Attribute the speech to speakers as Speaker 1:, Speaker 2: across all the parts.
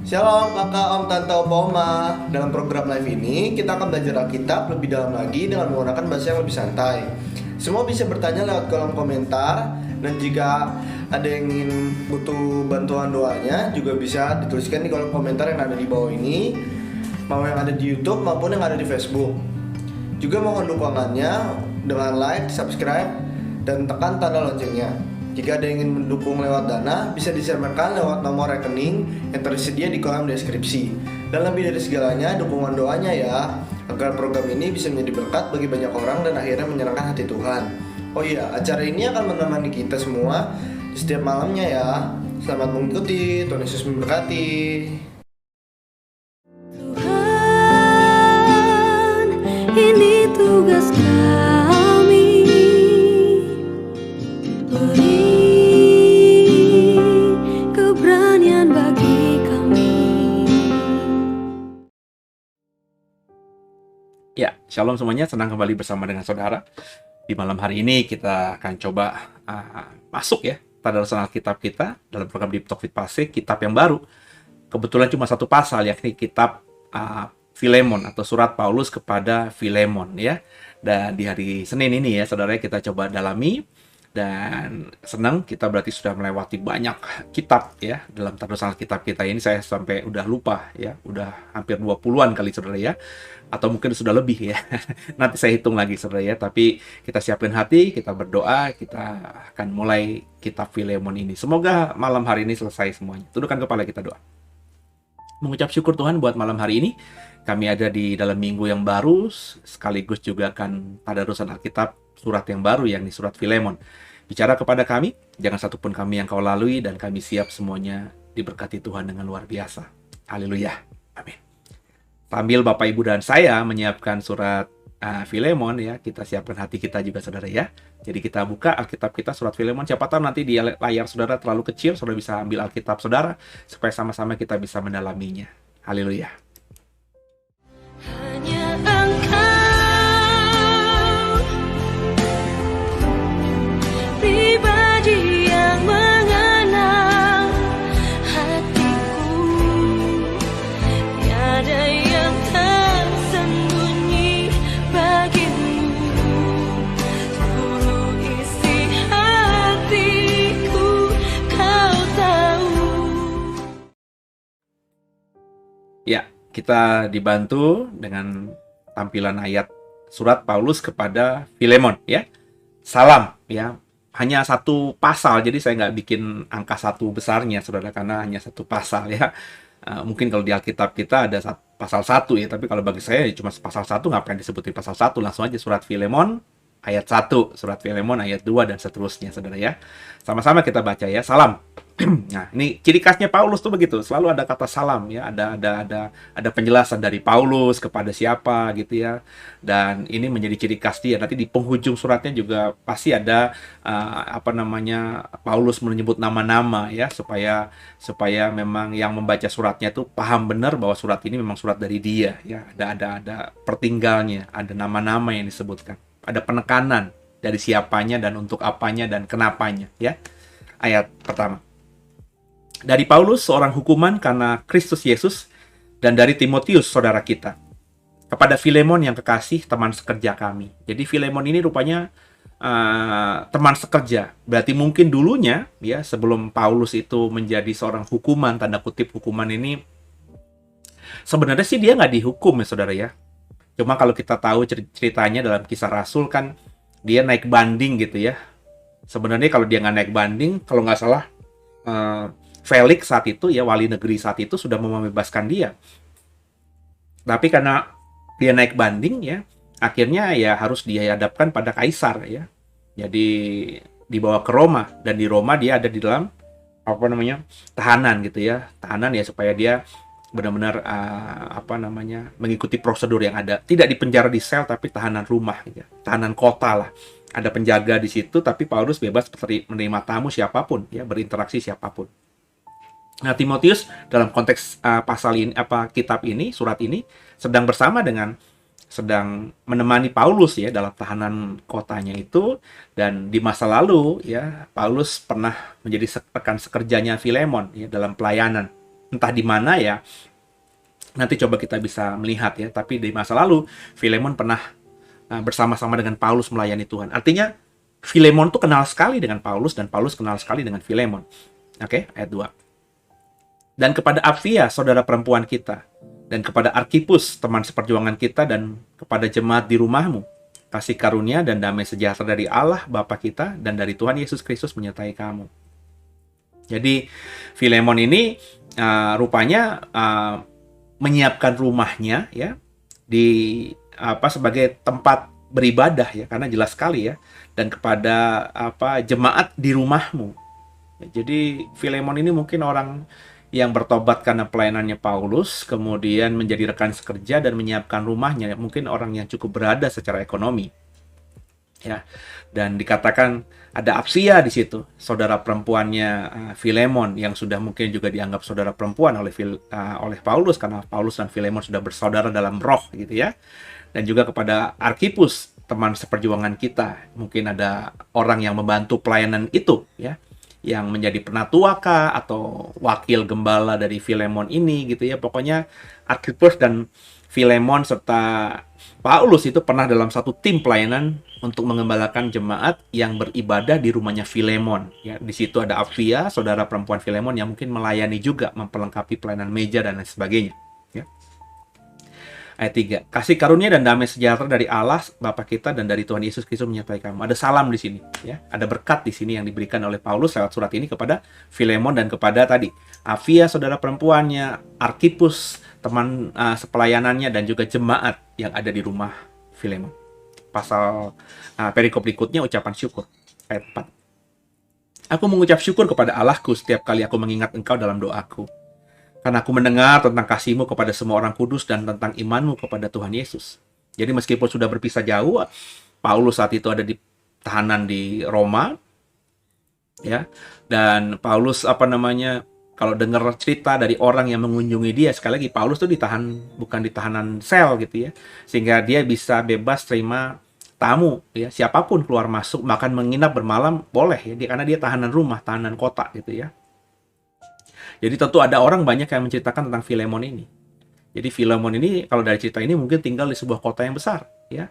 Speaker 1: Shalom kakak, om, tante, opa, oma. Dalam program live ini kita akan belajar Alkitab lebih dalam lagi dengan menggunakan bahasa yang lebih santai. Semua bisa bertanya lewat kolom komentar. Dan jika ada yang ingin butuh bantuan doanya juga bisa dituliskan di kolom komentar yang ada di bawah ini, mau yang ada di YouTube maupun yang ada di Facebook. Juga mohon dukungannya dengan like, subscribe, dan tekan tanda loncengnya. Jika ada yang ingin mendukung lewat dana, bisa disebarkan lewat nomor rekening yang tersedia di kolom deskripsi. Dan lebih dari segalanya, dukungan doanya ya, agar program ini bisa menjadi berkat bagi banyak orang dan akhirnya menyenangkan hati Tuhan. Oh iya, acara ini akan menemani kita semua di setiap malamnya ya. Selamat mengikuti, Tuhan Yesus memberkati.
Speaker 2: Tuhan, ini tugas kami.
Speaker 3: Ya, shalom semuanya, senang kembali bersama dengan saudara. Di malam hari ini kita akan coba masuk ya tadarusan Alkitab kita dalam program Deep Talk with Pastor, kitab yang baru. Kebetulan cuma satu pasal, yakni kitab Filemon atau surat Paulus kepada Filemon ya. Dan di hari Senin ini ya, saudara, kita coba dalami. Dan senang kita berarti sudah melewati banyak kitab ya dalam tadarusan Alkitab kita ini. Saya sampai udah lupa ya, udah hampir 20-an kali saudara ya, atau mungkin sudah lebih ya. Nanti saya hitung lagi saudara ya. Tapi kita siapin hati, kita berdoa, kita akan mulai kitab Filemon ini. Semoga malam hari ini selesai semuanya. Tundukkan kepala, kita doa. Mengucap syukur Tuhan buat malam hari ini. Kami ada di dalam minggu yang baru, sekaligus juga akan tadarusan Alkitab surat yang baru, yakni surat Filemon. Bicara kepada kami, jangan satupun kami yang kau lalui, dan kami siap semuanya diberkati Tuhan dengan luar biasa. Haleluya. Amin. Sambil Bapak, Ibu, dan saya menyiapkan surat Filemon ya, kita siapkan hati kita juga saudara ya. Jadi kita buka Alkitab kita surat Filemon. Siapa tahu nanti di layar saudara terlalu kecil, saudara bisa ambil Alkitab saudara, supaya sama-sama kita bisa mendalaminya. Haleluya.
Speaker 2: Hanya Engkau, pribadi yang mengenal hatiku, tiada yang tersembunyi bagimu, seluruh isi hatiku Kau tahu.
Speaker 3: Ya, kita dibantu dengan tampilan ayat surat Paulus kepada Filemon ya. Salam ya. Hanya satu pasal, jadi saya nggak bikin angka satu besarnya, saudara, karena hanya satu pasal ya. Mungkin kalau di Alkitab kita ada pasal 1 ya, tapi kalau bagi saya cuma pasal 1, ngapain disebutin pasal 1, langsung aja surat Filemon ayat 1, surat Filemon ayat 2, dan seterusnya, saudara ya. Sama-sama kita baca ya, salam. Nah, ini ciri khasnya Paulus tuh begitu, selalu ada kata salam ya, ada penjelasan dari Paulus kepada siapa gitu ya. Dan ini menjadi ciri khas dia. Nanti di penghujung suratnya juga pasti ada Paulus menyebut nama-nama ya, supaya memang yang membaca suratnya itu paham benar bahwa surat ini memang surat dari dia ya. Ada pertinggalnya, ada nama-nama yang disebutkan. Ada penekanan dari siapanya dan untuk apanya dan kenapanya ya. Ayat pertama. Dari Paulus, seorang hukuman karena Kristus Yesus, dan dari Timotius, saudara kita. Kepada Filemon yang kekasih, teman sekerja kami. Jadi Filemon ini rupanya teman sekerja. Berarti mungkin dulunya, ya sebelum Paulus itu menjadi seorang hukuman, tanda kutip hukuman ini, sebenarnya sih dia nggak dihukum ya saudara ya. Cuma kalau kita tahu ceritanya dalam Kisah Rasul kan, dia naik banding gitu ya. Sebenarnya kalau dia nggak naik banding, kalau nggak salah, Felix saat itu ya, wali negeri saat itu sudah mau membebaskan dia. Tapi karena dia naik banding ya, akhirnya ya harus dihadapkan pada kaisar ya. Jadi dibawa ke Roma, dan di Roma dia ada di dalam tahanan gitu ya. Tahanan ya supaya dia benar-benar mengikuti prosedur yang ada. Tidak dipenjara di sel, tapi tahanan rumah gitu ya. Tahanan kota lah. Ada penjaga di situ, tapi Paulus bebas menerima tamu siapapun ya, berinteraksi siapapun. Nah, Timotius dalam konteks pasal ini, kitab ini, surat ini sedang menemani Paulus ya dalam tahanan kotanya itu. Dan di masa lalu ya, Paulus pernah menjadi rekan sekerjanya Filemon ya dalam pelayanan. Entah di mana ya, nanti coba kita bisa melihat ya. Tapi di masa lalu Filemon pernah bersama-sama dengan Paulus melayani Tuhan. Artinya Filemon tuh kenal sekali dengan Paulus, dan Paulus kenal sekali dengan Filemon. Oke, ayat 2. Dan kepada Apfia, saudara perempuan kita, dan kepada Arkipus, teman seperjuangan kita, dan kepada jemaat di rumahmu, kasih karunia dan damai sejahtera dari Allah Bapa kita dan dari Tuhan Yesus Kristus menyertai kamu. Jadi Filemon ini rupanya menyiapkan rumahnya ya sebagai tempat beribadah ya, karena jelas sekali ya, dan kepada jemaat di rumahmu. Jadi Filemon ini mungkin orang yang bertobat karena pelayanannya Paulus, kemudian menjadi rekan sekerja dan menyiapkan rumahnya. Mungkin orang yang cukup berada secara ekonomi. Ya. Dan dikatakan ada Apfia di situ, saudara perempuannya Filemon, yang sudah mungkin juga dianggap saudara perempuan oleh Paulus, karena Paulus dan Filemon sudah bersaudara dalam roh gitu ya. Dan juga kepada Arkipus, teman seperjuangan kita. Mungkin ada orang yang membantu pelayanan itu ya, yang menjadi penatua kah, atau wakil gembala dari Filemon ini gitu ya. Pokoknya Arkipus dan Filemon serta Paulus itu pernah dalam satu tim pelayanan untuk mengembalakan jemaat yang beribadah di rumahnya Filemon ya. Di situ ada Apfia, saudara perempuan Filemon, yang mungkin melayani juga, memperlengkapi pelayanan meja dan lain sebagainya ya. Ayat 3. Kasih karunia dan damai sejahtera dari Allah Bapa kita dan dari Tuhan Yesus Kristus menyertai kamu. Ada salam di sini ya. Ada berkat di sini yang diberikan oleh Paulus lewat surat ini kepada Filemon dan kepada tadi Apfia, saudara perempuannya, Arkipus, teman sepelayanannya, dan juga jemaat yang ada di rumah Filemon. Pasal perikop berikutnya ucapan syukur. Ayat 4. Aku mengucap syukur kepada Allahku setiap kali aku mengingat engkau dalam doaku. Karena aku mendengar tentang kasih-Mu kepada semua orang kudus dan tentang iman-Mu kepada Tuhan Yesus. Jadi meskipun sudah berpisah jauh, Paulus saat itu ada di tahanan di Roma, ya. Dan Paulus kalau dengar cerita dari orang yang mengunjungi dia, sekali lagi Paulus tuh ditahan, bukan di tahanan sel gitu ya, sehingga dia bisa bebas terima tamu ya, siapapun keluar masuk, bahkan menginap bermalam boleh ya, karena dia tahanan rumah, tahanan kota gitu ya. Jadi tentu ada orang banyak yang menceritakan tentang Filemon ini. Jadi Filemon ini kalau dari cerita ini mungkin tinggal di sebuah kota yang besar, ya.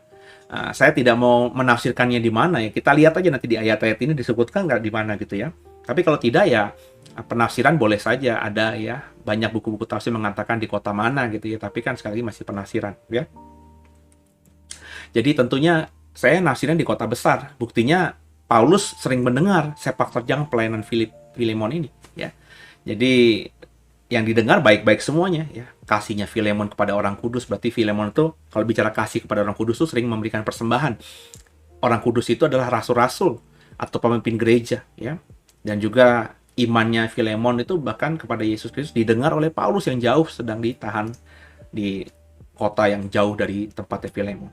Speaker 3: Saya tidak mau menafsirkannya di mana ya. Kita lihat aja nanti di ayat-ayat ini disebutkan nggak di mana gitu ya. Tapi kalau tidak ya Penafsiran boleh saja ada ya, banyak buku-buku tafsir mengatakan di kota mana gitu ya, tapi kan sekali lagi masih penafsiran ya. Jadi tentunya saya nafsirnya di kota besar. Buktinya Paulus sering mendengar sepak terjang pelayanan Filemon ini ya. Jadi yang didengar baik-baik semuanya ya. Kasihnya Filemon kepada orang kudus, berarti Filemon itu kalau bicara kasih kepada orang kudus itu sering memberikan persembahan. Orang kudus itu adalah rasul-rasul atau pemimpin gereja ya. Dan juga imannya Filemon itu bahkan kepada Yesus Kristus didengar oleh Paulus yang jauh sedang ditahan di kota yang jauh dari tempatnya Filemon.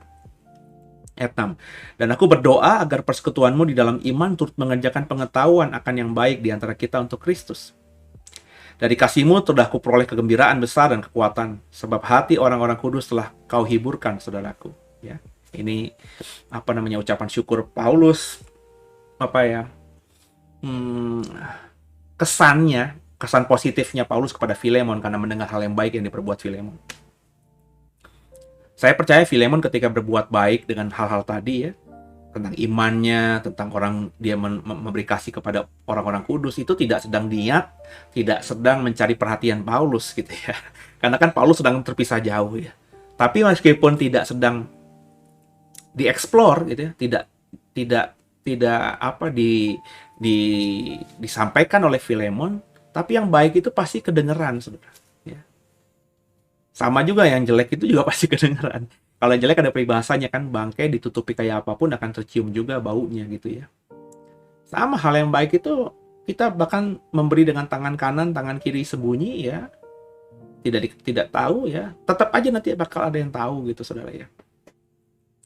Speaker 3: Ayat 6. Dan aku berdoa agar persekutuanmu di dalam iman turut mengerjakan pengetahuan akan yang baik di antara kita untuk Kristus. Dari kasihmu telah kuperoleh kegembiraan besar dan kekuatan, sebab hati orang-orang kudus telah kau hiburkan, saudaraku. Ya, ini ucapan syukur Paulus, kesan positifnya Paulus kepada Filemon karena mendengar hal yang baik yang diperbuat Filemon. Saya percaya Filemon ketika berbuat baik dengan hal-hal tadi ya, tentang imannya, tentang dia memberi kasih kepada orang-orang kudus, itu tidak sedang mencari perhatian Paulus gitu ya. Karena kan Paulus sedang terpisah jauh ya. Tapi meskipun tidak sedang dieksplor gitu ya, disampaikan oleh Filemon, tapi yang baik itu pasti kedengeran, saudara. Ya. Sama juga yang jelek itu juga pasti kedengeran. Kalau yang jelek ada peribahasanya kan, bangkai ditutupi kayak apapun akan tercium juga baunya gitu ya. Sama hal yang baik itu kita bahkan memberi dengan tangan kanan, tangan kiri sembunyi ya. Tidak tahu ya, tetap aja nanti bakal ada yang tahu gitu saudara ya.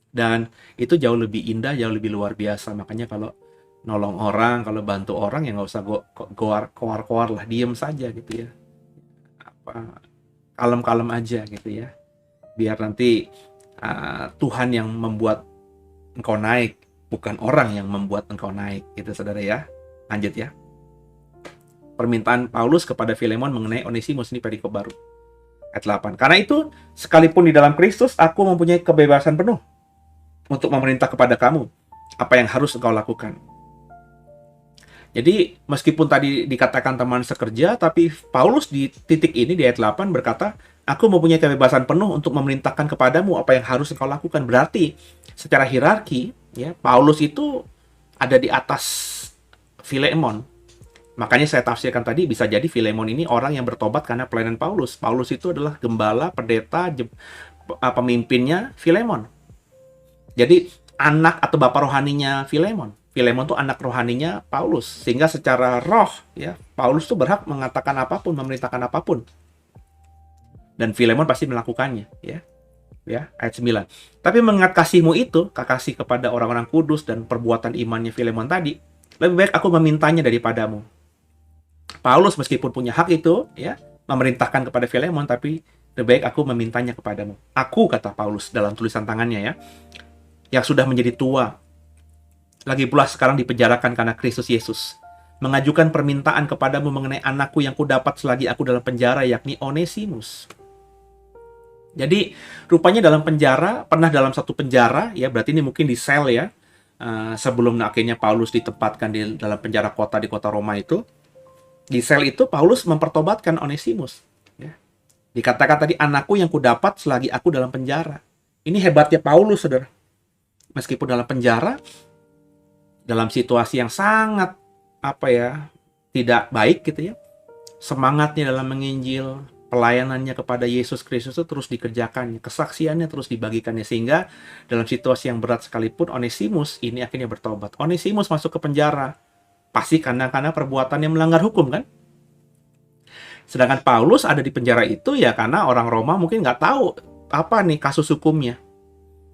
Speaker 3: Dan itu jauh lebih indah, jauh lebih luar biasa. Makanya kalau nolong orang, kalau bantu orang ya nggak usah koar-koar lah, diem saja gitu ya. Kalem-kalem aja gitu ya. Biar nanti Tuhan yang membuat engkau naik, bukan orang yang membuat engkau naik gitu saudara ya. Lanjut ya. Permintaan Paulus kepada Filemon mengenai Onesimus ini perikop baru. Ayat 8. Karena itu, sekalipun di dalam Kristus aku mempunyai kebebasan penuh untuk memerintah kepada kamu apa yang harus engkau lakukan. Jadi meskipun tadi dikatakan teman sekerja, tapi Paulus di titik ini di ayat 8 berkata, aku mempunyai kebebasan penuh untuk memerintahkan kepadamu apa yang harus engkau lakukan. Berarti secara hierarki, ya, Paulus itu ada di atas Filemon. Makanya saya tafsirkan tadi bisa jadi Filemon ini orang yang bertobat karena pelayanan Paulus. Paulus itu adalah gembala, pendeta, pemimpinnya Filemon. Jadi anak atau bapak rohaninya Filemon. Filemon itu anak rohaninya Paulus. Sehingga secara roh, ya, Paulus itu berhak mengatakan apapun, memerintahkan apapun. Dan Filemon pasti melakukannya, ya. Ya, ayat 9. Tapi mengingat kasihmu itu, kasih kepada orang-orang kudus dan perbuatan imannya Filemon tadi, lebih baik aku memintanya daripadamu. Paulus meskipun punya hak itu, ya, memerintahkan kepada Filemon, tapi lebih baik aku memintanya kepadamu. Aku, kata Paulus dalam tulisan tangannya, ya, yang sudah menjadi tua, lagi pula sekarang dipenjarakan karena Kristus Yesus, mengajukan permintaan kepadamu mengenai anakku yang kudapat selagi aku dalam penjara, yakni Onesimus. Jadi rupanya dalam penjara, pernah dalam satu penjara, ya, berarti ini mungkin di sel ya, sebelum akhirnya Paulus ditempatkan di dalam penjara kota di kota Roma itu. Di sel itu Paulus mempertobatkan Onesimus. Ya. Dikatakan tadi, anakku yang kudapat selagi aku dalam penjara. Ini hebatnya Paulus, saudara. Meskipun dalam penjara, dalam situasi yang sangat tidak baik gitu ya, semangatnya dalam menginjil, pelayanannya kepada Yesus Kristus itu terus dikerjakannya, kesaksiannya terus dibagikannya, sehingga dalam situasi yang berat sekalipun Onesimus ini akhirnya bertobat. Onesimus masuk ke penjara pasti karena perbuatan yang melanggar hukum kan. Sedangkan Paulus ada di penjara itu ya karena orang Roma mungkin nggak tahu apa nih kasus hukumnya.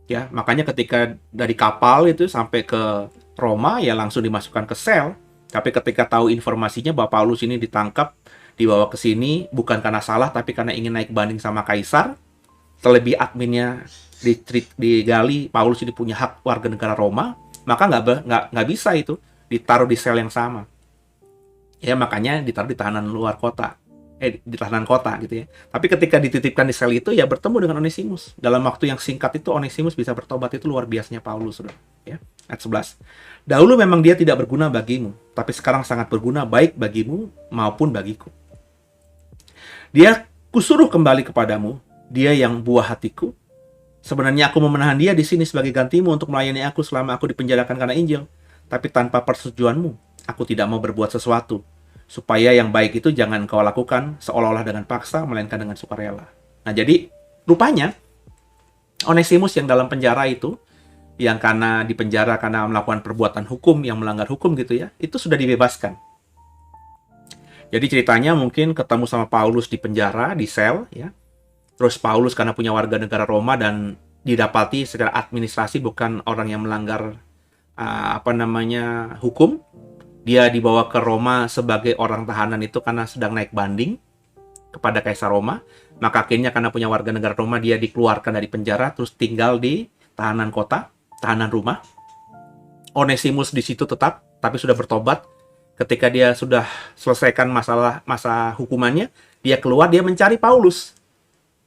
Speaker 3: Ya, makanya ketika dari kapal itu sampai ke Roma ya langsung dimasukkan ke sel. Tapi ketika tahu informasinya bahwa Paulus ini ditangkap, dibawa ke sini bukan karena salah tapi karena ingin naik banding sama kaisar, terlebih adminnya digali, Paulus ini punya hak warga negara Roma, maka nggak bisa itu ditaruh di sel yang sama. Ya makanya ditaruh di tahanan luar kota. di tahanan kota gitu ya. Tapi ketika dititipkan di sel itu ya bertemu dengan Onesimus. Dalam waktu yang singkat itu Onesimus bisa bertobat, itu luar biasanya Paulus, Saudara. Ya. Ayat 11. Dahulu memang dia tidak berguna bagimu, tapi sekarang sangat berguna baik bagimu maupun bagiku. Dia kusuruh kembali kepadamu, dia yang buah hatiku. Sebenarnya aku mau menahan dia di sini sebagai gantimu untuk melayani aku selama aku dipenjarakan karena Injil. Tapi tanpa persetujuanmu, aku tidak mau berbuat sesuatu. Supaya yang baik itu jangan kau lakukan seolah-olah dengan paksa, melainkan dengan sukarela. Nah, jadi rupanya Onesimus yang dalam penjara itu, yang karena dipenjara karena melakukan perbuatan hukum, yang melanggar hukum gitu ya, itu sudah dibebaskan. Jadi ceritanya mungkin ketemu sama Paulus di penjara, di sel, ya. Terus Paulus karena punya warga negara Roma dan didapati secara administrasi bukan orang yang melanggar hukum, dia dibawa ke Roma sebagai orang tahanan itu karena sedang naik banding kepada Kaisar Roma. Maka akhirnya karena punya warga negara Roma dia dikeluarkan dari penjara terus tinggal di tahanan kota, tahanan rumah. Onesimus di situ tetap, tapi sudah bertobat. Ketika dia sudah selesaikan masa hukumannya, dia keluar, dia mencari Paulus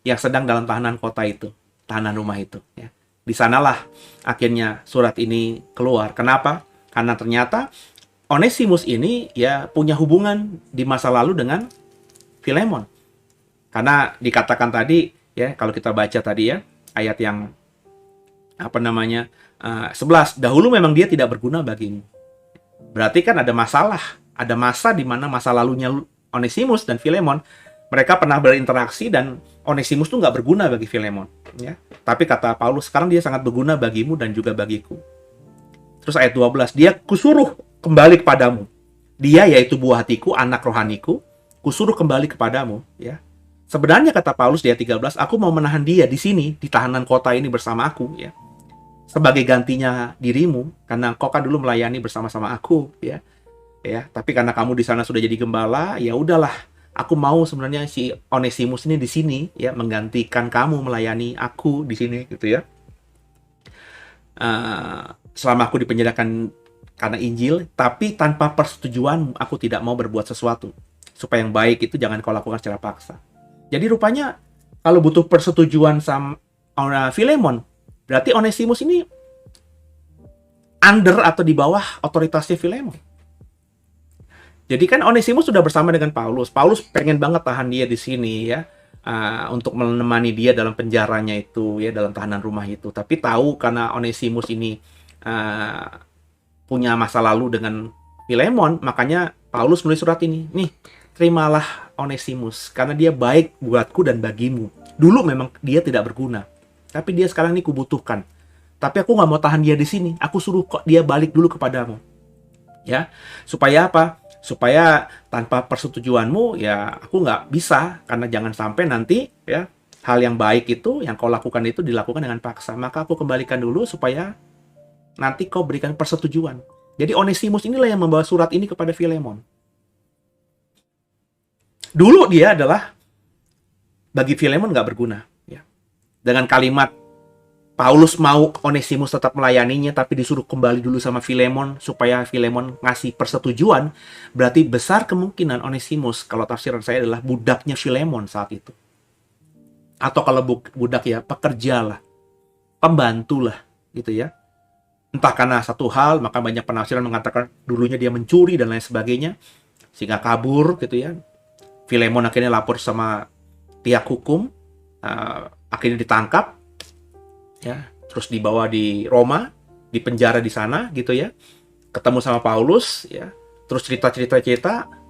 Speaker 3: yang sedang dalam tahanan kota itu, tahanan rumah itu. Ya. Di sanalah akhirnya surat ini keluar. Kenapa? Karena ternyata Onesimus ini ya punya hubungan di masa lalu dengan Filemon. Karena dikatakan tadi, ya kalau kita baca tadi ya, ayat yang 11, dahulu memang dia tidak berguna bagimu. Berarti kan ada masalah, ada masa di mana masa lalunya Onesimus dan Filemon, mereka pernah berinteraksi dan Onesimus tuh nggak berguna bagi Filemon, ya. Tapi kata Paulus, sekarang dia sangat berguna bagimu dan juga bagiku. Terus ayat 12, dia kusuruh kembali kepadamu. Dia yaitu buah hatiku, anak rohaniku, kusuruh kembali kepadamu, ya. Sebenarnya kata Paulus di ayat 13, aku mau menahan dia di sini, di tahanan kota ini bersama aku, ya. Sebagai gantinya dirimu, karena kau kan dulu melayani bersama-sama aku, ya. Ya, tapi karena kamu di sana sudah jadi gembala, ya udahlah. Aku mau sebenarnya si Onesimus ini di sini ya menggantikan kamu melayani aku di sini gitu ya. Selama aku dipenjarakan karena Injil, tapi tanpa persetujuan aku tidak mau berbuat sesuatu. Supaya yang baik itu jangan kau lakukan secara paksa. Jadi rupanya kalau butuh persetujuan sama Filemon, berarti Onesimus ini under atau di bawah otoritasnya Filemon. Jadi kan Onesimus sudah bersama dengan Paulus. Paulus pengen banget tahan dia di sini ya, untuk menemani dia dalam penjaranya itu ya, dalam tahanan rumah itu. Tapi tahu karena Onesimus ini punya masa lalu dengan Filemon, makanya Paulus menulis surat ini. Nih, terimalah Onesimus karena dia baik buatku dan bagimu. Dulu memang dia tidak berguna, tapi dia sekarang ini kubutuhkan. Tapi aku nggak mau tahan dia di sini. Aku suruh kok dia balik dulu kepadamu. Ya, supaya apa? Supaya tanpa persetujuanmu ya aku nggak bisa, karena jangan sampai nanti ya hal yang baik itu yang kau lakukan itu dilakukan dengan paksa. Maka aku kembalikan dulu supaya nanti kau berikan persetujuan. Jadi Onesimus inilah yang membawa surat ini kepada Filemon. Dulu dia adalah bagi Filemon nggak berguna. Ya. Dengan kalimat Paulus mau Onesimus tetap melayaninya, tapi disuruh kembali dulu sama Filemon supaya Filemon ngasih persetujuan. Berarti besar kemungkinan Onesimus, kalau tafsiran saya adalah budaknya Filemon saat itu. Atau kalau budak ya pekerja lah, pembantu lah, gitu ya. Entah karena satu hal, maka banyak penafsiran mengatakan dulunya dia mencuri dan lain sebagainya, sehingga kabur, gitu ya. Filemon akhirnya lapor sama pihak hukum, akhirnya ditangkap. Ya, terus dibawa di Roma, di penjara di sana gitu ya. Ketemu sama Paulus ya. Terus cerita,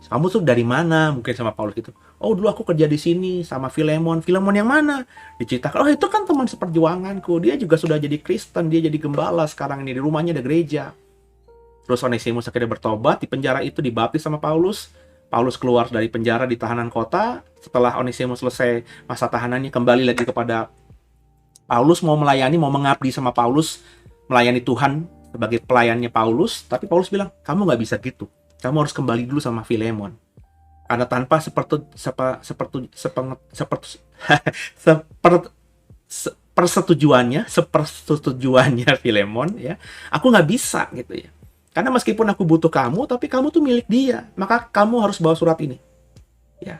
Speaker 3: kamu tuh dari mana? Mungkin sama Paulus gitu. Oh, dulu aku kerja di sini sama Filemon. Filemon yang mana? Diceritakan, oh itu kan teman seperjuanganku. Dia juga sudah jadi Kristen, dia jadi gembala sekarang ini, di rumahnya ada gereja. Terus Onesimus akhirnya bertobat, di penjara itu dibaptis sama Paulus. Paulus keluar dari penjara di tahanan kota. Setelah Onesimus selesai masa tahanannya, kembali lagi kepada Paulus, mau melayani, mau mengabdi sama Paulus, melayani Tuhan sebagai pelayannya Paulus. Tapi Paulus bilang, kamu nggak bisa gitu. Kamu harus kembali dulu sama Filemon. Karena tanpa sepersetujuannya Filemon, ya, aku nggak bisa gitu ya. Karena meskipun aku butuh kamu, tapi kamu tuh milik dia. Maka kamu harus bawa surat ini. Ya.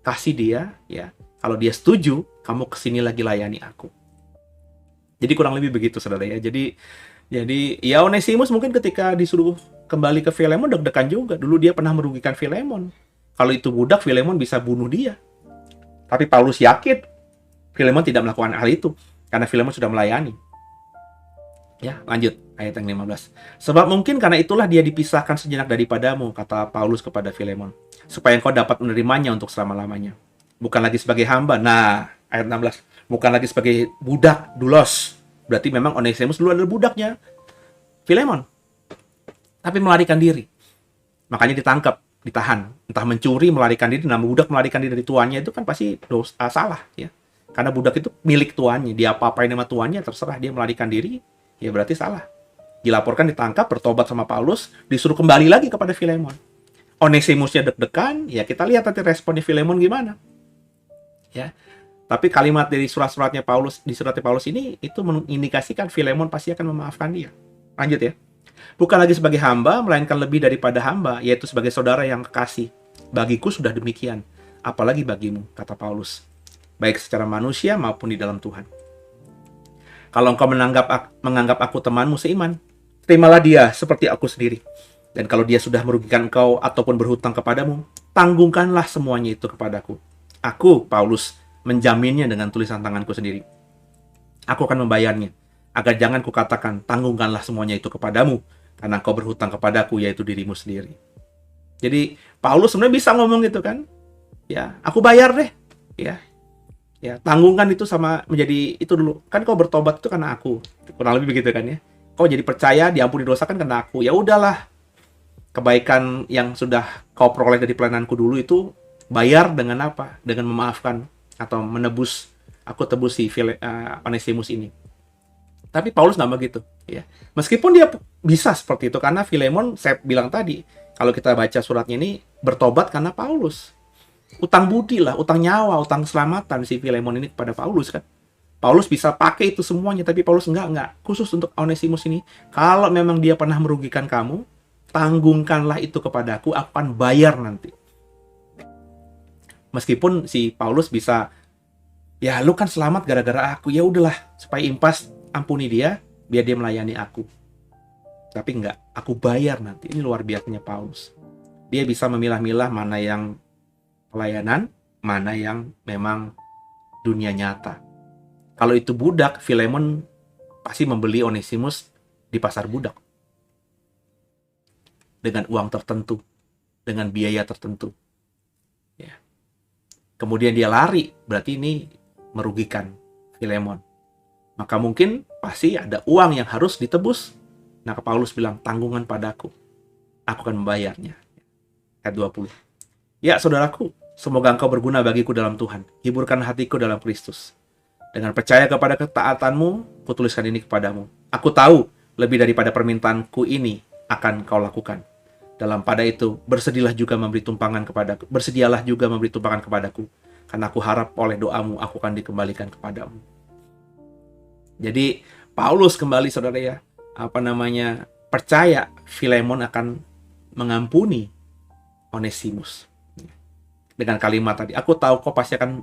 Speaker 3: kasih dia, ya. Kalau dia setuju, kamu kesini lagi layani aku. Jadi kurang lebih begitu, saudara ya. Jadi ya Onesimus mungkin ketika disuruh kembali ke Filemon deg-degan juga. Dulu dia pernah merugikan Filemon. Kalau itu budak, Filemon bisa bunuh dia. Tapi Paulus yakin Filemon tidak melakukan hal itu karena Filemon sudah melayani. Ya, lanjut ayat yang 15. Sebab mungkin karena itulah dia dipisahkan sejenak daripadamu, kata Paulus kepada Filemon, supaya engkau dapat menerimanya untuk selama-lamanya. Bukan lagi sebagai hamba. Nah, ayat 16. Bukan lagi sebagai budak, doulos. Berarti memang Onesimus dulu adalah budaknya Filemon. Tapi melarikan diri. Makanya ditangkap, ditahan. Entah mencuri, melarikan diri. Nama budak melarikan diri dari tuannya itu kan pasti salah, ya. Karena budak itu milik tuannya. Dia apa-apain sama tuannya, terserah. Dia melarikan diri, ya berarti salah. Dilaporkan, ditangkap, bertobat sama Paulus, disuruh kembali lagi kepada Filemon. Onesimusnya deg-degan, ya kita lihat nanti responnya Filemon gimana. Ya. Tapi kalimat dari suratnya Paulus ini itu mengindikasikan Filemon pasti akan memaafkan dia. Lanjut ya. Bukan lagi sebagai hamba, melainkan lebih daripada hamba, yaitu sebagai saudara yang kekasih. Bagiku sudah demikian, apalagi bagimu, kata Paulus. Baik secara manusia maupun di dalam Tuhan. Kalau engkau menganggap aku temanmu seiman, terimalah dia seperti aku sendiri. Dan kalau dia sudah merugikan engkau ataupun berhutang kepadamu, tanggungkanlah semuanya itu kepadaku. Aku, Paulus, menjaminnya dengan tulisan tanganku sendiri. Aku akan membayarnya, agar jangan kukatakan, tanggungkanlah semuanya itu kepadamu, karena kau berhutang kepadaku, yaitu dirimu sendiri. Jadi, Paulus sebenarnya bisa ngomong gitu kan, ya, aku bayar deh, ya, tanggungkan itu sama menjadi itu dulu. Kan kau bertobat itu karena aku, kurang lebih begitu kan ya. Kau jadi percaya, diampuni dosa kan karena aku. Ya udahlah, kebaikan yang sudah kau peroleh dari pelayananku dulu itu bayar dengan apa? Dengan memaafkan atau menebus, aku tebus si Onesimus ini. Tapi Paulus nggak begitu, ya. Meskipun dia bisa seperti itu karena Filemon, saya bilang tadi, kalau kita baca suratnya ini bertobat karena Paulus. Utang budi lah, utang nyawa, utang keselamatan si Filemon ini kepada Paulus kan. Paulus bisa pakai itu semuanya, tapi Paulus enggak. Khusus untuk Onesimus ini, kalau memang dia pernah merugikan kamu, tanggungkanlah itu kepadaku, aku akan bayar nanti. Meskipun si Paulus bisa, ya lu kan selamat gara-gara aku, ya udahlah supaya impas, ampuni dia, biar dia melayani aku. Tapi enggak, aku bayar nanti. Ini luar biasanya Paulus. Dia bisa memilah-milah mana yang pelayanan, mana yang memang dunia nyata. Kalau itu budak, Filemon pasti membeli Onesimus di pasar budak. Dengan uang tertentu, dengan biaya tertentu. Ya. Kemudian dia lari, berarti ini merugikan Filemon. Maka mungkin pasti ada uang yang harus ditebus. Nah, Paulus bilang, tanggungan padaku. Aku akan membayarnya. Ayat 20. Ya, saudaraku, semoga engkau berguna bagiku dalam Tuhan. Hiburkan hatiku dalam Kristus. Dengan percaya kepada ketaatanmu, kutuliskan ini kepadamu. Aku tahu, lebih daripada permintaanku ini akan kau lakukan. Dalam pada itu, bersedialah juga memberi tumpangan kepadaku. Karena aku harap oleh doamu, aku akan dikembalikan kepadamu. Jadi, Paulus kembali, saudara ya, percaya Filemon akan mengampuni Onesimus. Dengan kalimat tadi, aku tahu kau pasti akan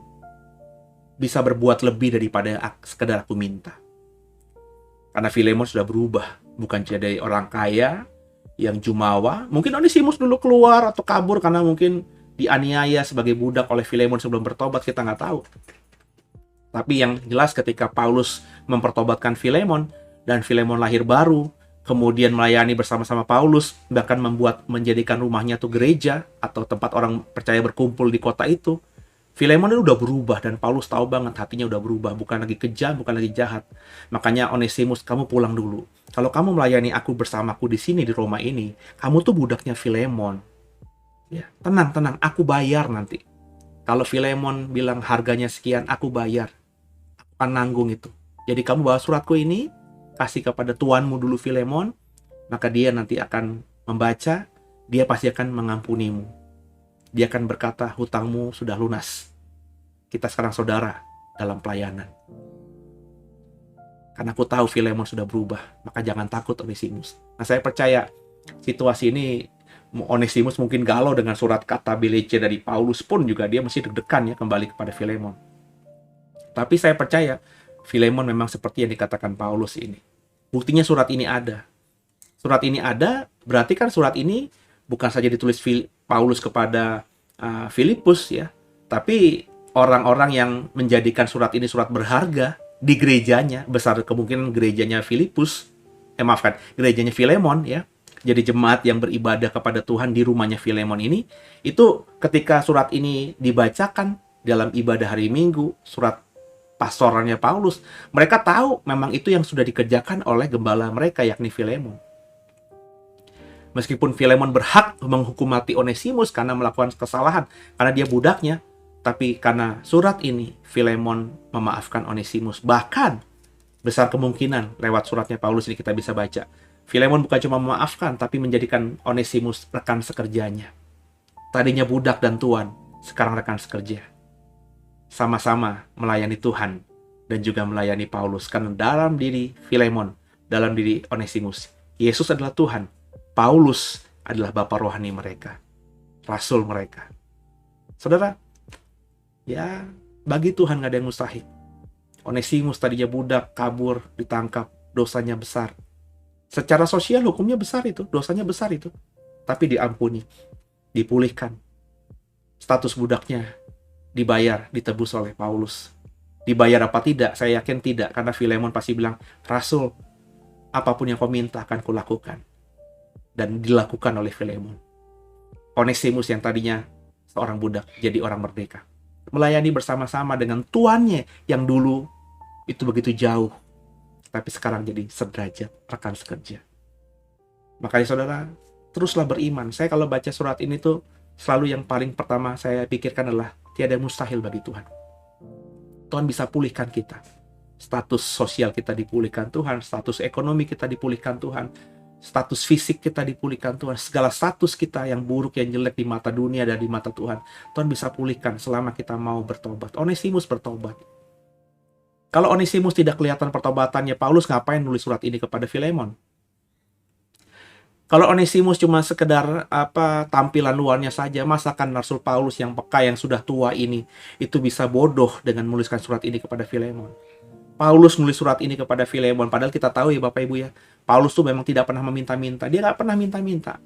Speaker 3: bisa berbuat lebih daripada sekedar aku minta. Karena Filemon sudah berubah, bukan jadi orang kaya yang jumawa. Mungkin Onesimus dulu keluar atau kabur karena mungkin dianiaya sebagai budak oleh Filemon sebelum bertobat, kita nggak tahu. Tapi yang jelas ketika Paulus mempertobatkan Filemon, dan Filemon lahir baru, kemudian melayani bersama-sama Paulus, bahkan menjadikan rumahnya tuh gereja, atau tempat orang percaya berkumpul di kota itu, Filemon itu udah berubah, dan Paulus tahu banget hatinya udah berubah, bukan lagi kejam, bukan lagi jahat. Makanya Onesimus, kamu pulang dulu. Kalau kamu melayani aku bersamaku di sini, di Roma ini, kamu tuh budaknya Filemon. Ya, tenang, aku bayar nanti. Kalau Filemon bilang harganya sekian, aku bayar. Aku akan nanggung itu. Jadi kamu bawa suratku ini, kasih kepada tuanmu dulu Filemon, maka dia nanti akan membaca, dia pasti akan mengampunimu. Dia akan berkata, hutangmu sudah lunas. Kita sekarang saudara dalam pelayanan. Karena aku tahu Filemon sudah berubah, maka jangan takut Onesimus. Nah, saya percaya situasi ini Onesimus mungkin galau dengan surat kata belece dari Paulus pun juga dia mesti deg-degan ya kembali kepada Filemon. Tapi saya percaya Filemon memang seperti yang dikatakan Paulus ini. Buktinya surat ini ada. Surat ini ada, berarti kan surat ini bukan saja ditulis Paulus kepada Filipus ya, tapi orang-orang yang menjadikan surat ini surat berharga di gerejanya, besar kemungkinan gerejanya Filipus, gerejanya Filemon ya. Jadi jemaat yang beribadah kepada Tuhan di rumahnya Filemon ini, itu ketika surat ini dibacakan dalam ibadah hari Minggu, surat pastoralnya Paulus, mereka tahu memang itu yang sudah dikerjakan oleh gembala mereka, yakni Filemon. Meskipun Filemon berhak menghukum mati Onesimus karena melakukan kesalahan, karena dia budaknya, tapi karena surat ini, Filemon memaafkan Onesimus. Bahkan, besar kemungkinan lewat suratnya Paulus ini kita bisa baca, Filemon bukan cuma memaafkan, tapi menjadikan Onesimus rekan sekerjanya. Tadinya budak dan tuan, sekarang rekan sekerja. Sama-sama melayani Tuhan dan juga melayani Paulus. Karena dalam diri Filemon, dalam diri Onesimus, Yesus adalah Tuhan. Paulus adalah bapa rohani mereka, rasul mereka. Saudara, ya bagi Tuhan gak ada yang mustahil. Onesimus tadinya budak, kabur, ditangkap, dosanya besar. Secara sosial hukumnya besar itu, dosanya besar itu. Tapi diampuni, dipulihkan. Status budaknya dibayar, ditebus oleh Paulus. Dibayar apa tidak? Saya yakin tidak, karena Filemon pasti bilang, Rasul, apapun yang kau minta akan kulakukan. Dan dilakukan oleh Filemon. Onesimus yang tadinya seorang budak, jadi orang merdeka. Melayani bersama-sama dengan tuannya yang dulu itu begitu jauh. Tapi sekarang jadi sederajat, rekan sekerja. Makanya saudara, teruslah beriman. Saya kalau baca surat ini tuh, selalu yang paling pertama saya pikirkan adalah, tiada yang mustahil bagi Tuhan. Tuhan bisa pulihkan kita. Status sosial kita dipulihkan Tuhan, status ekonomi kita dipulihkan Tuhan, status fisik kita dipulihkan Tuhan, segala status kita yang buruk, yang jelek di mata dunia dan di mata Tuhan, Tuhan bisa pulihkan selama kita mau bertobat. Onesimus bertobat. Kalau Onesimus tidak kelihatan pertobatannya, Paulus ngapain nulis surat ini kepada Filemon? Kalau Onesimus cuma sekedar tampilan luarnya saja, masakan Rasul Paulus yang peka, yang sudah tua ini, itu bisa bodoh dengan menuliskan surat ini kepada Filemon? Paulus nulis surat ini kepada Filemon, padahal kita tahu ya Bapak Ibu ya, Paulus tuh memang tidak pernah meminta-minta. Dia nggak pernah minta-minta.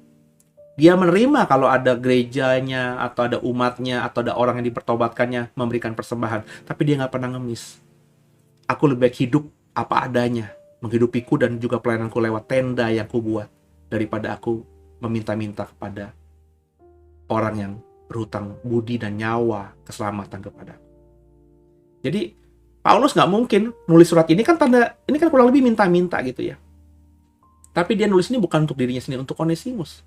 Speaker 3: Dia menerima kalau ada gerejanya, atau ada umatnya, atau ada orang yang dipertobatkannya memberikan persembahan. Tapi dia nggak pernah ngemis. Aku lebih baik hidup apa adanya, menghidupiku dan juga pelayananku lewat tenda yang kubuat, daripada aku meminta-minta kepada orang yang berhutang budi dan nyawa keselamatan kepada aku. Jadi Paulus nggak mungkin nulis surat ini kan ini kan kurang lebih minta-minta gitu ya. Tapi dia nulis ini bukan untuk dirinya sendiri, untuk Onesimus.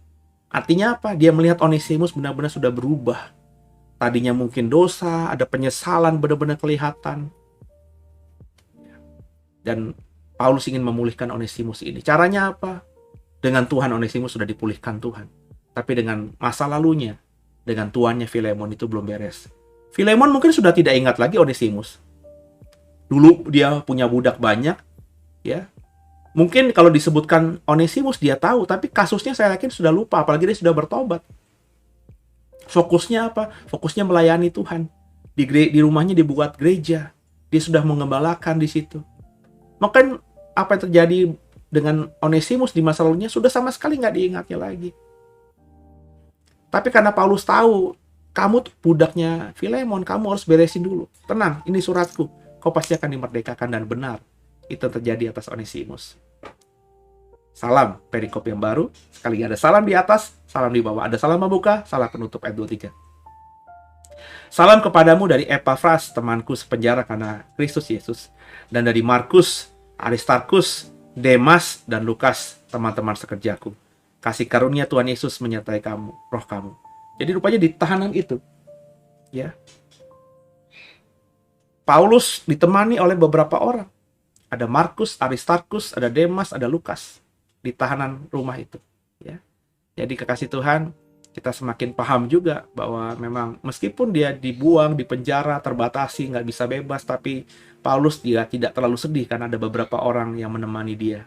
Speaker 3: Artinya apa? Dia melihat Onesimus benar-benar sudah berubah. Tadinya mungkin dosa, ada penyesalan benar-benar kelihatan. Dan Paulus ingin memulihkan Onesimus ini. Caranya apa? Dengan Tuhan Onesimus sudah dipulihkan Tuhan. Tapi dengan masa lalunya, dengan tuannya Filemon itu belum beres. Filemon mungkin sudah tidak ingat lagi Onesimus. Dulu dia punya budak banyak, ya. Mungkin kalau disebutkan Onesimus dia tahu, tapi kasusnya saya yakin sudah lupa, apalagi dia sudah bertobat. Fokusnya apa? Fokusnya melayani Tuhan. Di rumahnya dibuat gereja. Dia sudah mengembalakan di situ. Maka apa yang terjadi dengan Onesimus di masa lalunya sudah sama sekali nggak diingatnya lagi. Tapi karena Paulus tahu, kamu tuh budaknya Filemon, kamu harus beresin dulu. Tenang, ini suratku. Kau pasti akan dimerdekakan dan benar. Itu terjadi atas Onesimus. Salam perikop yang baru. Sekali ada salam di atas, salam di bawah. Ada salam membuka, salam penutup ayat 23. Salam kepadamu dari Epafras, temanku sepenjara karena Kristus Yesus. Dan dari Markus, Aristarkus, Demas, dan Lukas, teman-teman sekerjaku. Kasih karunia Tuhan Yesus menyertai kamu, roh kamu. Jadi rupanya di tahanan itu, ya, Paulus ditemani oleh beberapa orang. Ada Markus, Aristarkus, ada Demas, ada Lukas di tahanan rumah itu. Ya. Jadi kekasih Tuhan, kita semakin paham juga bahwa memang meskipun dia dibuang, di penjara, terbatasi, nggak bisa bebas, tapi Paulus dia tidak terlalu sedih karena ada beberapa orang yang menemani dia.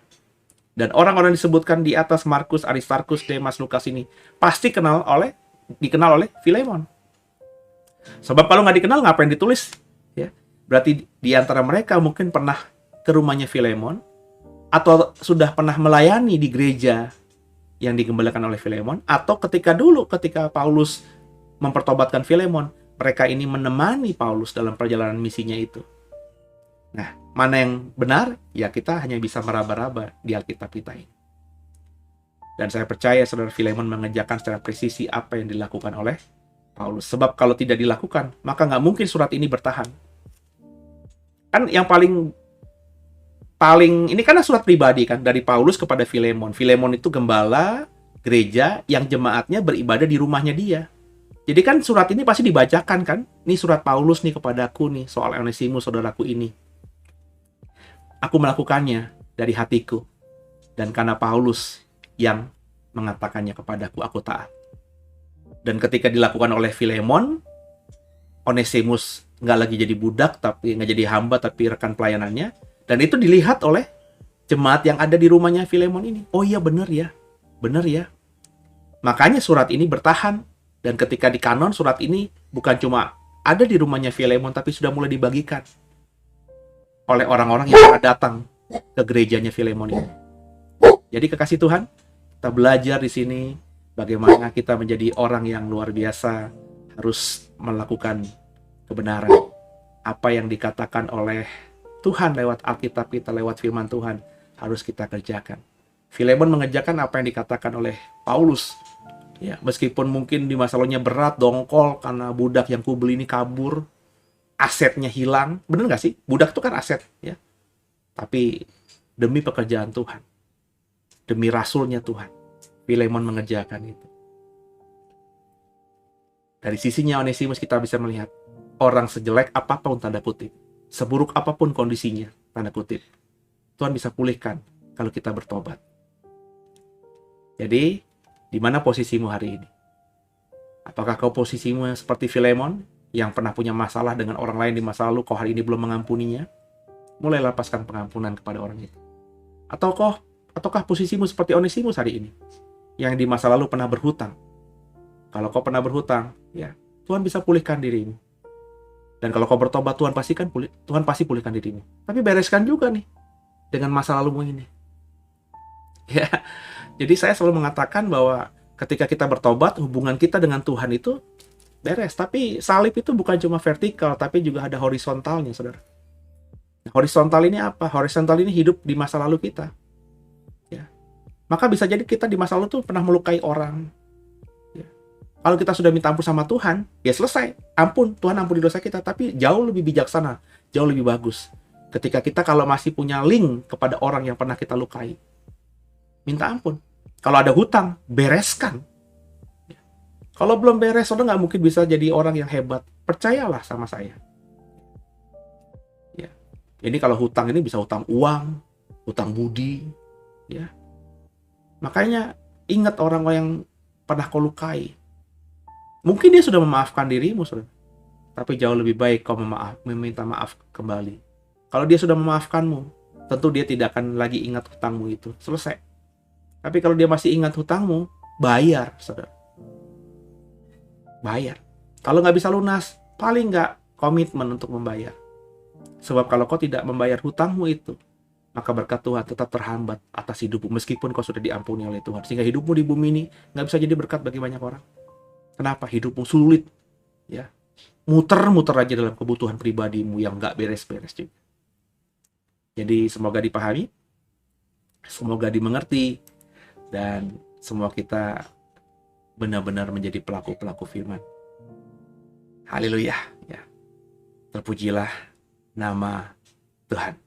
Speaker 3: Dan orang-orang disebutkan di atas, Markus, Aristarkus, Demas, Lukas ini pasti dikenal oleh Filemon. Sebab kalau nggak dikenal, ngapain ditulis? Ya, berarti di antara mereka mungkin pernah ke rumahnya Filemon, atau sudah pernah melayani di gereja yang digembalakan oleh Filemon, atau ketika Paulus mempertobatkan Filemon, mereka ini menemani Paulus dalam perjalanan misinya itu. Nah, mana yang benar? Ya, kita hanya bisa meraba-raba di Alkitab kita ini. Dan saya percaya saudara, Filemon mengerjakan secara presisi apa yang dilakukan oleh Paulus. Sebab kalau tidak dilakukan, maka nggak mungkin surat ini bertahan. Kan yang paling ini karena surat pribadi kan, dari Paulus kepada Filemon. Filemon itu gembala gereja yang jemaatnya beribadah di rumahnya dia. Jadi kan surat ini pasti dibacakan kan. Ini surat Paulus nih kepadaku nih, soal Onesimus saudaraku ini. Aku melakukannya dari hatiku. Dan karena Paulus yang mengatakannya kepadaku, aku taat. Dan ketika dilakukan oleh Filemon, Onesimus nggak lagi jadi budak, tapi nggak jadi hamba, tapi rekan pelayanannya. Dan itu dilihat oleh jemaat yang ada di rumahnya Filemon ini. Oh iya, benar ya. Makanya surat ini bertahan. Dan ketika di kanon, surat ini bukan cuma ada di rumahnya Filemon, tapi sudah mulai dibagikan oleh orang-orang yang pernah datang ke gerejanya Filemon ini. Jadi kekasih Tuhan, kita belajar di sini bagaimana kita menjadi orang yang luar biasa, harus melakukan kebenaran. Apa yang dikatakan oleh Tuhan lewat Alkitab kita, lewat firman Tuhan, harus kita kerjakan. Filemon mengerjakan apa yang dikatakan oleh Paulus. Ya, meskipun mungkin di masa lalunya berat, dongkol, karena budak yang kubeli ini kabur, asetnya hilang. Bener nggak sih? Budak itu kan aset, ya. Tapi demi pekerjaan Tuhan, demi rasulnya Tuhan, Filemon mengerjakan itu. Dari sisinya Onesimus kita bisa melihat orang sejelek apapun, tanda kutip, seburuk apapun kondisinya, tanda kutip, Tuhan bisa pulihkan kalau kita bertobat. Jadi, di mana posisimu hari ini? Apakah kau posisimu seperti Filemon yang pernah punya masalah dengan orang lain di masa lalu, kau hari ini belum mengampuninya? Mulai lepaskan pengampunan kepada orang itu. Ataukah posisimu seperti Onesimus hari ini, yang di masa lalu pernah berhutang? Kalau kau pernah berhutang, ya Tuhan bisa pulihkan dirimu. Dan kalau kau bertobat, Tuhan pasti pulihkan dirimu. Tapi bereskan juga nih dengan masa lalumu ini. Ya, jadi saya selalu mengatakan bahwa ketika kita bertobat, hubungan kita dengan Tuhan itu beres. Tapi salib itu bukan cuma vertikal, tapi juga ada horizontalnya, saudara. Nah, horizontal ini apa? Horizontal ini hidup di masa lalu kita. Ya. Maka bisa jadi kita di masa lalu tuh pernah melukai orang. Ya. Kalau kita sudah minta ampun sama Tuhan, ya selesai. Ampun, Tuhan ampuni dosa kita. Tapi jauh lebih bijaksana, jauh lebih bagus. Ketika kita kalau masih punya link kepada orang yang pernah kita lukai, minta ampun. Kalau ada hutang, bereskan. Kalau belum beres, saudara nggak mungkin bisa jadi orang yang hebat. Percayalah sama saya. Ya. Ini kalau hutang ini bisa hutang uang, hutang budi. Ya. Makanya ingat orang yang pernah kau lukai. Mungkin dia sudah memaafkan dirimu, saudara. Tapi jauh lebih baik kau meminta maaf kembali. Kalau dia sudah memaafkanmu, tentu dia tidak akan lagi ingat hutangmu itu. Selesai. Tapi kalau dia masih ingat hutangmu, bayar, saudara. Bayar. Kalau nggak bisa lunas, paling nggak komitmen untuk membayar. Sebab kalau kau tidak membayar hutangmu itu, maka berkat Tuhan tetap terhambat atas hidupmu, meskipun kau sudah diampuni oleh Tuhan. Sehingga hidupmu di bumi ini nggak bisa jadi berkat bagi banyak orang. Kenapa? Hidupmu sulit. Ya, muter-muter aja dalam kebutuhan pribadimu yang nggak beres-beres juga. Jadi semoga dipahami, semoga dimengerti, dan semua kita benar-benar menjadi pelaku-pelaku firman. Haleluya, ya. Terpujilah nama Tuhan.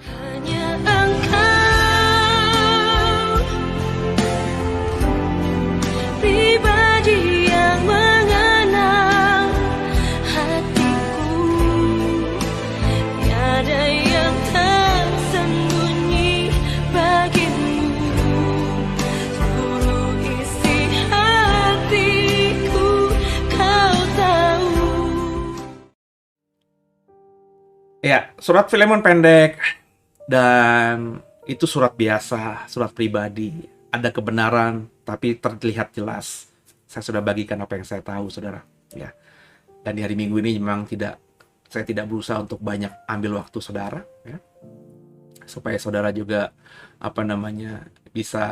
Speaker 2: Hanya Engkau, pribadi yang mengenal hatiku. Tiada yang tersembunyi bagimu. Seluruh isi hatiku Kau tahu.
Speaker 3: Ya, surat Filemon pendek Dan itu surat biasa, surat pribadi. Ada kebenaran, tapi terlihat jelas. Saya sudah bagikan apa yang saya tahu, saudara. Ya. Dan di hari Minggu ini memang saya tidak berusaha untuk banyak ambil waktu saudara, ya. Supaya saudara juga bisa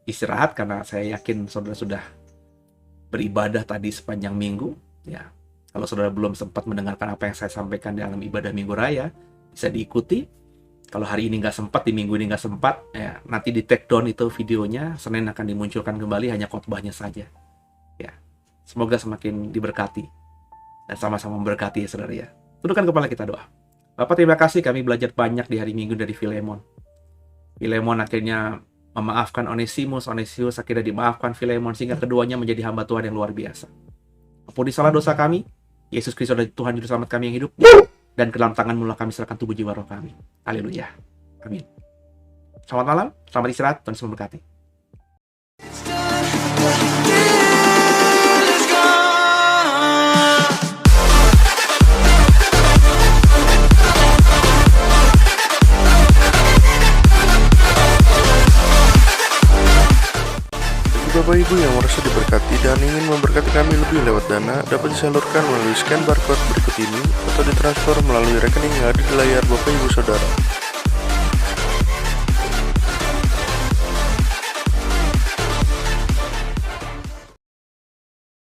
Speaker 3: istirahat, karena saya yakin saudara sudah beribadah tadi sepanjang minggu, ya. Kalau saudara belum sempat mendengarkan apa yang saya sampaikan dalam ibadah Minggu Raya, bisa diikuti. Kalau hari ini nggak sempat, di minggu ini nggak sempat, ya, nanti di take down itu videonya, Senin akan dimunculkan kembali, hanya khotbahnya saja. Ya, semoga semakin diberkati dan sama-sama memberkati ya saudara ya. Tundukkan kepala kita doa. Bapak, terima kasih kami belajar banyak di hari Minggu dari Filemon. Filemon akhirnya memaafkan Onesimus akhirnya dimaafkan Filemon, sehingga keduanya menjadi hamba Tuhan yang luar biasa. Ampuni salah dosa kami, Yesus Kristus adalah Tuhan Juru Selamat kami yang hidup, dan ke dalam tangan-Mu kami serahkan tubuh jiwa roh kami. Haleluya. Amin. Selamat malam, selamat istirahat, Tuhan Yesus memberkati.
Speaker 4: Bapak Ibu yang merasa diberkati dan ingin memberkati kami lebih lewat dana, dapat disalurkan melalui scan barcode berikut ini atau ditransfer melalui rekening yang ada di layar Bapak Ibu Saudara.